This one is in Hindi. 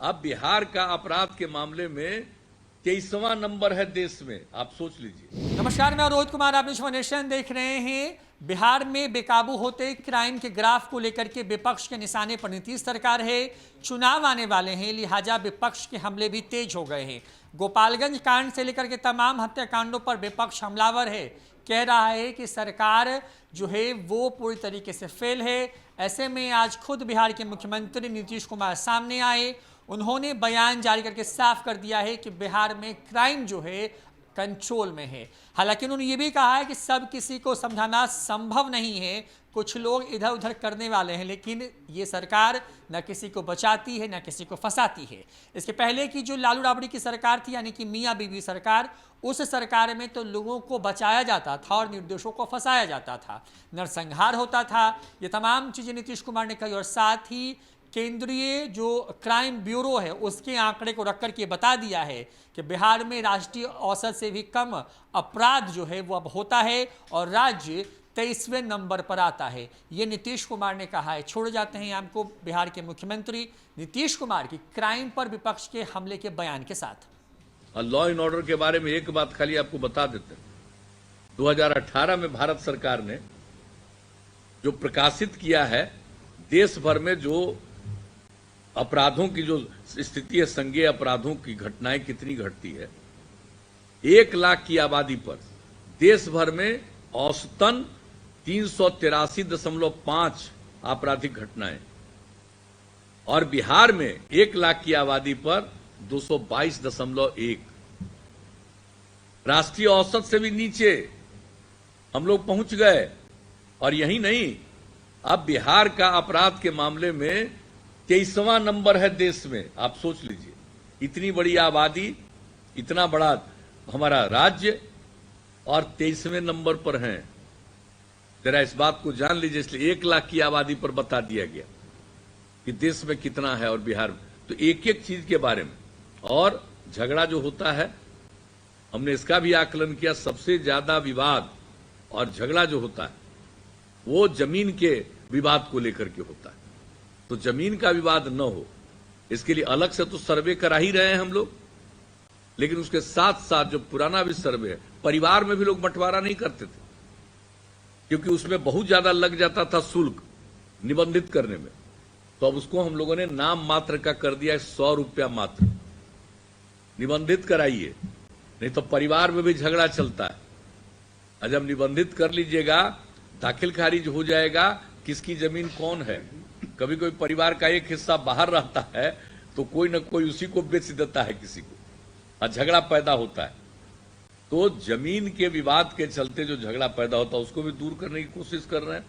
अब बिहार का अपराध के मामले में 23वां नंबर है देश में, आप सोच लीजिए। नमस्कार, मैं रोहित कुमार, आप न्यूज़ नेशन देख रहे हैं। बिहार में बेकाबू होते क्राइम के ग्राफ को लेकर के विपक्ष के निशाने पर नीतीश सरकार है। चुनाव आने वाले हैं, लिहाजा विपक्ष के हमले भी तेज हो गए हैं। गोपालगंज कांड से लेकर के तमाम हत्याकांडों पर विपक्ष हमलावर है, कह रहा है कि सरकार जो है वो पूरी तरीके से फेल है। ऐसे में आज खुद बिहार के मुख्यमंत्री नीतीश कुमार सामने आए। उन्होंने बयान जारी करके साफ कर दिया है कि बिहार में क्राइम जो है कंट्रोल में है। हालांकि उन्होंने ये भी कहा है कि सब किसी को समझाना संभव नहीं है, कुछ लोग इधर उधर करने वाले हैं, लेकिन ये सरकार न किसी को बचाती है न किसी को फंसाती है। इसके पहले की जो लालू राबड़ी की सरकार थी, यानी कि मियाँ बीवी सरकार, उस सरकार में तो लोगों को बचाया जाता था और निर्दोषों को फंसाया जाता था, नरसंहार होता था। ये तमाम चीज़ें नीतीश कुमार ने कही और साथ ही केंद्रीय जो क्राइम ब्यूरो है उसके आंकड़े को रख कर के बता दिया है कि बिहार में राष्ट्रीय औसत से भी कम अपराध जो है वो अब होता है और राज्य 23वें नंबर पर आता है। ये नीतीश कुमार ने कहा है। छोड़ जाते हैं आपको बिहार के मुख्यमंत्री नीतीश कुमार की क्राइम पर विपक्ष के हमले के बयान के साथ। लॉ एंड ऑर्डर के बारे में एक बात खाली आपको बता देते हैं। 2018 में भारत सरकार ने जो प्रकाशित किया है, देश भर में जो अपराधों की जो स्थिति है, संज्ञेय अपराधों की घटनाएं कितनी घटती है, 1 लाख की आबादी पर देश भर में औसतन 383.5 आपराधिक घटनाएं, और बिहार में 1 लाख की आबादी पर 222.1। राष्ट्रीय औसत से भी नीचे हम लोग पहुंच गए। और यही नहीं, अब बिहार का अपराध के मामले में 23वां नंबर है देश में, आप सोच लीजिए। इतनी बड़ी आबादी, इतना बड़ा हमारा राज्य, और 23वें नंबर पर हैं। जरा इस बात को जान लीजिए। इसलिए 1 लाख की आबादी पर बता दिया गया कि देश में कितना है और बिहार में। तो एक एक चीज के बारे में। और झगड़ा जो होता है, हमने इसका भी आकलन किया, सबसे ज्यादा विवाद और झगड़ा जो होता है वो जमीन के विवाद को लेकर के होता है। तो जमीन का विवाद न हो, इसके लिए अलग से तो सर्वे करा ही रहे हैं हम लोग, लेकिन उसके साथ साथ जो पुराना भी सर्वे है, परिवार में भी लोग बंटवारा नहीं करते थे, क्योंकि उसमें बहुत ज्यादा लग जाता था शुल्क निबंधित करने में। तो अब उसको हम लोगों ने नाम मात्र का कर दिया है, 100 रुपया मात्र निबंधित कराइए, नहीं तो परिवार में भी झगड़ा चलता है। और जब निबंधित कर लीजिएगा, दाखिल खारिज हो जाएगा किसकी जमीन कौन है। कभी कोई परिवार का एक हिस्सा बाहर रहता है तो कोई न कोई उसी को बेच देता है किसी को, और झगड़ा पैदा होता है। तो जमीन के विवाद के चलते जो झगड़ा पैदा होता है उसको भी दूर करने की कोशिश कर रहे हैं।